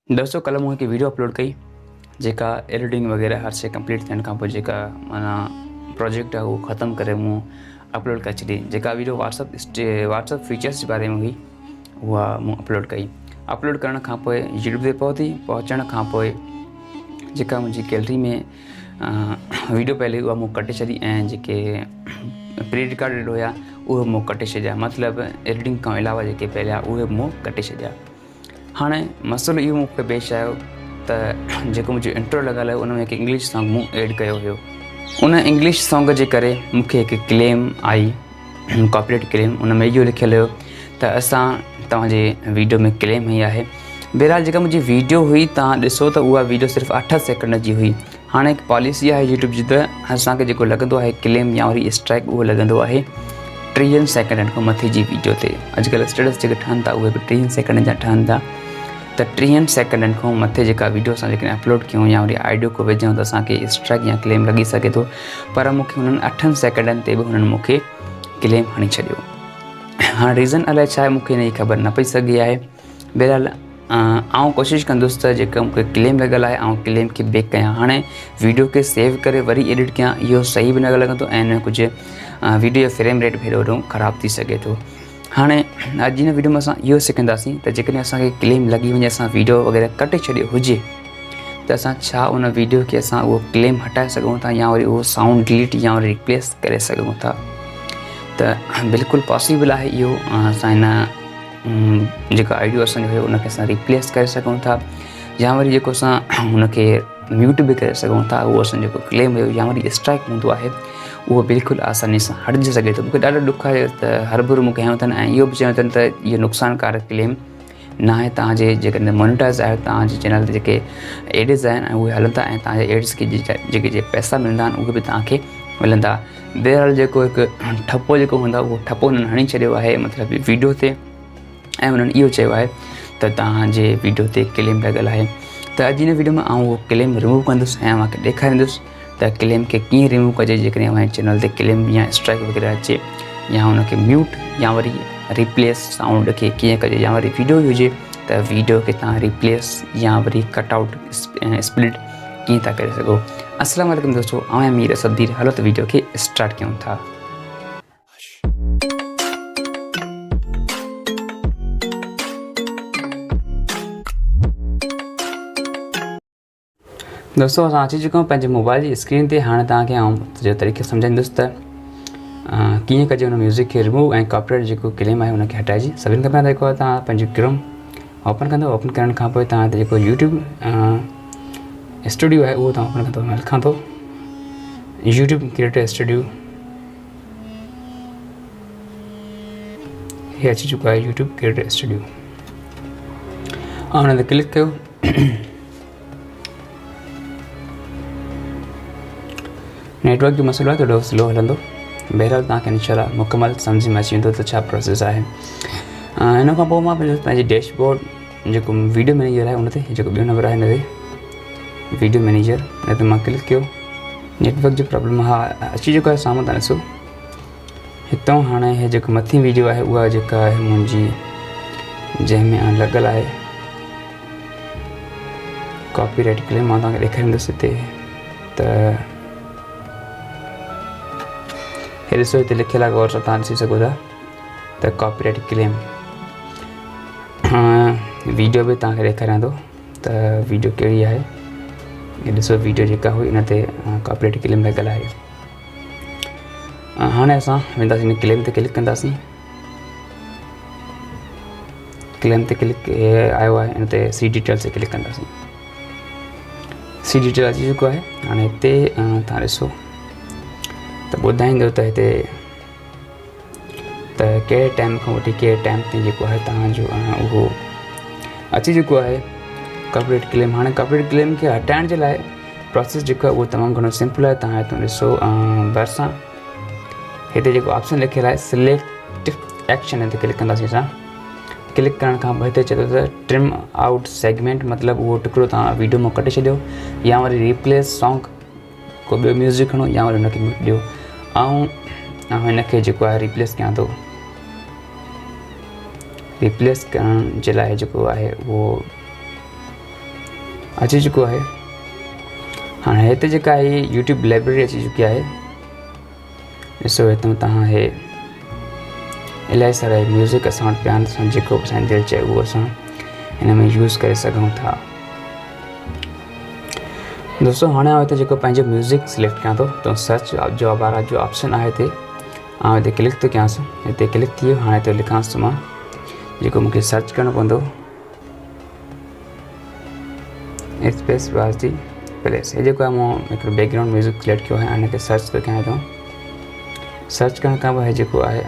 दोस्तों कल मूं हिकु वीडियो अपलोड कई जेका एडिटिंग वग़ैरह हर शइ कंप्लीट थियण खां पोइ जेका माना प्रोजेक्ट आहे उहो ख़तमु करे मूं अपलोड करे छॾी। जेका वीडियो व्हाट्सअप फीचर्स जे बारे में हुई उहा मूं अपलोड कई। अपलोड करण खां पोइ यूट्यूब ते पहुचण खां पोइ जेका मुंहिंजी गैलरी में वीडियो पहले उहा मूं कटे छॾी ऐं जेके प्री रिकॉर्डेड हुया उहे मूं कटे छॾिया। मतिलबु एडिटिंग खां अलावा जेके पहले उहे मूं कटे छॾिया। हाणे मसइलो इहो मूंखे पेश आयो त जेको मुंहिंजो इंट्रो लॻल आहे उन में हिकु इंग्लिश सॉन्ग मूं ऐड कयो हुयो। उन इंग्लिश सॉन्ग जे करे मूंखे हिकु क्लेम आई, कॉपीराइट क्लेम। उन में इहो लिखियलु हुयो त असां तव्हांजे वीडियो में क्लेम हई आहे। बहरहाल जेका मुंहिंजी वीडियो हुई तव्हां ॾिसो त उहा वीडियो सिर्फ़ु 8 सेकंड जी हुई। हाणे हिकु पॉलिसी आहे यूट्यूब जी त असांखे जेको लॻंदो आहे क्लेम या वरी स्ट्राइक उहो लॻंदो आहे 30 सेकंडनि खां मथे जी वीडियो ते। अॼुकल्ह स्टेटस जेके ठहनि था उहे बि 30 सेकंड जा ठहनि था। त 30 सेकंडनि खां मथे जेका वीडियो असां जेकॾहिं अपलोड कयूं या वरी ऑडियो को विझूं त असांखे स्ट्राइक या क्लेम लॻी सघे थो। पर मूंखे हुननि 8 सेकंडनि ते बि हुननि मूंखे क्लेम हणी छॾियो। हाणे रीज़न अलाए छा आहे मूंखे हिन जी ख़बर न पई सघी आहे। बहरहाल आउं कोशिशि कंदुसि त जेका मूंखे क्लेम लॻल आहे ऐं क्लेम खे बैक कयां। हाणे वीडियो खे सेव करे वरी एडिट कयां इहो सही बि न लॻंदो ऐं हिन कुझु वीडियो जो फ्रेम रेट बि हेॾो ख़राबु थी सघे थो। हाणे अॼु हिन वीडियो में असां इहो सिखंदासीं त जेकॾहिं असांखे क्लेम लॻी वञे, असां वीडियो वग़ैरह कटे छॾियो हुजे त असां छा उन वीडियो खे असां उहो क्लेम हटाए सघूं था या वरी उहो साउंड डिलीट या वरी रिप्लेस करे सघूं था। त बिल्कुलु पॉसिबल आहे इहो। असां हिन जेका ऑडियो असांजो हुयो उनखे असां रिप्लेस करे सघूं था या वरी जेको असां हुनखे म्यूट बि करे सघूं था। उहो असांजो जेको क्लेम हुयो या वरी स्ट्राइक हूंदो आहे उहो बिल्कुलु आसानी सां हटिजी सघे थो। मूंखे ॾाढो ॾुख आहे त हर भेरो मूंखे हयो अथनि ऐं इहो बि चयो अथनि त इहो नुक़सानकारक क्लेम न आहे। तव्हांजे जेकॾहिं मोनिटाइज़ आहे तव्हांजे चैनल ते जेके एड्स आहिनि ऐं उहे हलनि था ऐं तव्हांजे एड्स खे जेके पैसा मिलंदा आहिनि उहे बि तव्हांखे मिलंदा। बहरहाल जेको हिकु ठपो जेको हूंदो आहे उहो ठपो हुननि हणी छॾियो आहे मतिलबु वीडियो ते, ऐं हुननि इहो चयो आहे त तव्हांजे वीडियो ते क्लेम लॻल आहे। त अॼु हिन वीडियो में आउं उहो क्लेम रिमूव कंदुसि ऐं तव्हांखे ॾेखारींदुसि त क्लेम खे कीअं रिमूव कजे जेकॾहिं अव्हांजे चैनल ते क्लेम या स्ट्राइक वग़ैरह अचे, या हुनखे म्यूट या वरी रिप्लेस साउंड खे कीअं कजे, या वरी वीडियो हुजे त वीडियो खे तव्हां रिप्लेस या वरी कटआउट स्प्लिट कीअं था करे सघो। अस्सलाम वालेकुम दोस्तों, आउं मीर असदीर। हलो त वीडियो खे स्टार्ट कयूं था। दोस्तों असां अची चुका आहियूं पंहिंजे मोबाइल जी स्क्रीन ते। हाणे तव्हांखे आउं जो तरीक़े सम्झाईंदुसि त कीअं कजे हुन म्यूज़िक खे रिमूव ऐं कॉपीराइट जेको क्लेम आहे हुनखे हटाइजे। सभिनि खां पहिरियों जेको आहे तव्हां पंहिंजो क्रोम ओपन कंदो। ओपन करण खां पोइ तव्हां हिते जेको यूट्यूब स्टूडियो आहे उहो तव्हां ओपन कंदो। मैं लिखां थो यूट्यूब क्रिएटर स्टूडियो। हे अची चुका आहे यूट्यूब क्रिएटर स्टूडियो। हुन ते क्लिक कयो। नेटवर्क जो मसइलो आहे थोरो स्लो हलंदो। बहरहाल तव्हांखे इंशाअल्लाह मुकमल सम्झ में अची वेंदो त छा प्रोसेस आहे। हिन खां पोइ मां पंहिंजे डैशबोर्ड जेको वीडियो मैनेजर आहे उन ते जेको ॿियो नंबर आहे हिन ते वीडियो मैनेजर, हिन ते मां क्लिक कयो। नेटवर्क जो प्रॉब्लम हा अची चुको आहे साम्हूं, तव्हां ॾिसो हितां। हाणे इहा जेको मथीं वीडियो आहे उहा जेका आहे मुंहिंजी जंहिंमें लॻल आहे कॉपीराइट क्लेम। मां तव्हांखे ॾेखारींदुसि हिते त हे ॾिसो हिते लिखियलु आहे, गौर सां तव्हां ॾिसी सघो था त कॉपीराइट क्लेम। वीडियो बि तव्हांखे ॾेखारियां थो त वीडियो कहिड़ी आहे। हे ॾिसो वीडियो जेका हुई इन ते कॉपीराइट क्लेम लॻल आहे। हाणे असां वेंदासीं हिन क्लेम ते क्लिक कंदासीं। क्लेम ते क्लिक आयो आहे, इन ते सी डिटेल्स ते क्लिक कंदासीं। सी डिटेल अची चुको आहे। हाणे हिते तव्हां ॾिसो त ॿुधाईंदो त हिते त कहिड़े टाइम खां वठी कहिड़े टाइम ताईं जेको आहे तव्हांजो उहो अची चुको आहे कॉपीराइट क्लेम। हाणे कॉपीराइट क्लेम खे हटाइण जे लाइ प्रोसेस जेको आहे उहो तमामु घणो सिंपल आहे। तव्हां हितां ॾिसो भरिसां हिते जेको ऑप्शन लिखियलु आहे सिलेक्ट एक्शन, हिते क्लिक कंदासीं असां। क्लिक करण खां पोइ हिते चए थो त ट्रिम आउट सेगमेंट, मतिलबु उहो टुकड़ो तव्हां वीडियो मां कटे छॾियो या वरी रिप्लेस सॉन्ग को ॿियो म्यूज़िक खणो या वरी हुनखे म्यूट ॾियो। ऐं हिनखे जेको आहे रिप्लेस कयां थो। रिप्लेस करण जे लाइ जेको आहे उहो अची चुको आहे। हाँ हिते जेका आहे यूट्यूब लाइब्रेरी अची चुकी आहे। ॾिसो हितां तव्हां हे इलाही सारा म्यूज़िक असां वटि पिया आहिनि, असां जेको असांजी दिलि चए उहो असां हिन में यूज़ करे सघूं था। दोस्तों हाणे आउं हिते जेको पंहिंजो म्यूज़िक सिलेक्ट कयां थो त सर्च जो वारा जो ऑप्शन आहे हिते आउं हिते क्लिक थो कयांसि। हिते क्लिक थी वियो। हाणे हिते लिखांसि मां जेको मूंखे सर्च करणो पवंदो स्पेस वाज दी प्लेस। हे जेको आहे मां हिकिड़ो बैकग्राउंड म्यूज़िक सिलेक्ट कयो आहे ऐं हिनखे सर्च थो कयां थो। सर्च करण खां पोइ हे जेको आहे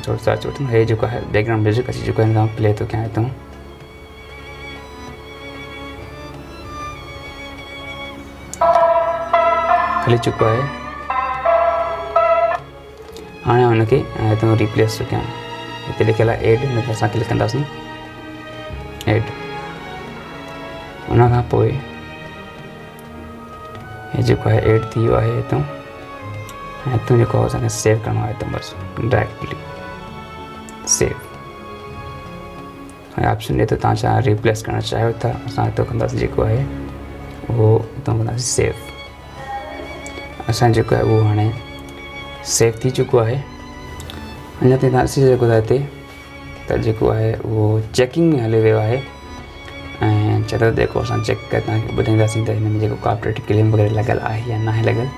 थोरो सर्च वठंदो। हे जेको आहे बैकग्राउंड म्यूज़िक अची चुको आहे, हिन खां प्ले थो कयां थो। हली चुको आहे। हाणे हुनखे हितां रिप्लेस थो कयां। हिते लिखियलु आहे एड, हिन ते असां क्लिक कंदासीं एड। हुन खां पोइ हे जेको आहे एड थी वियो आहे हितां। हितां जेको आहे असांखे सेव करिणो आहे हितां बसि डायरेक्टली सेव। हाणे ऑप्शन ॾिए थो तव्हां छा रिप्लेस करणु चाहियो था, असां हितां कंदासीं जेको आहे उहो हितां कंदासीं सेव। असां जेको आहे उहो हाणे सेव थी चुको आहे। अञा ताईं तव्हां ॾिसी सघो था हिते त जेको आहे उहो चेकिंग में हली वियो आहे ऐं चए थो जेको असां चेक करे तव्हांखे ॿुधाईंदासीं त हिन में जेको कॉपीराइट क्लेम वग़ैरह लॻियलु आहे या न आहे लॻियलु।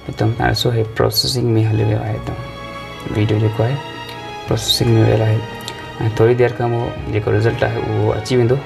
हितां तव्हां ॾिसो हे प्रोसेसिंग में हली वियो आहे। हितां वीडियो जेको आहे प्रोसेसिंग में वियल आहे ऐं थोरी देरि खां पोइ जेको रिज़ल्ट आहे उहो अची वेंदो।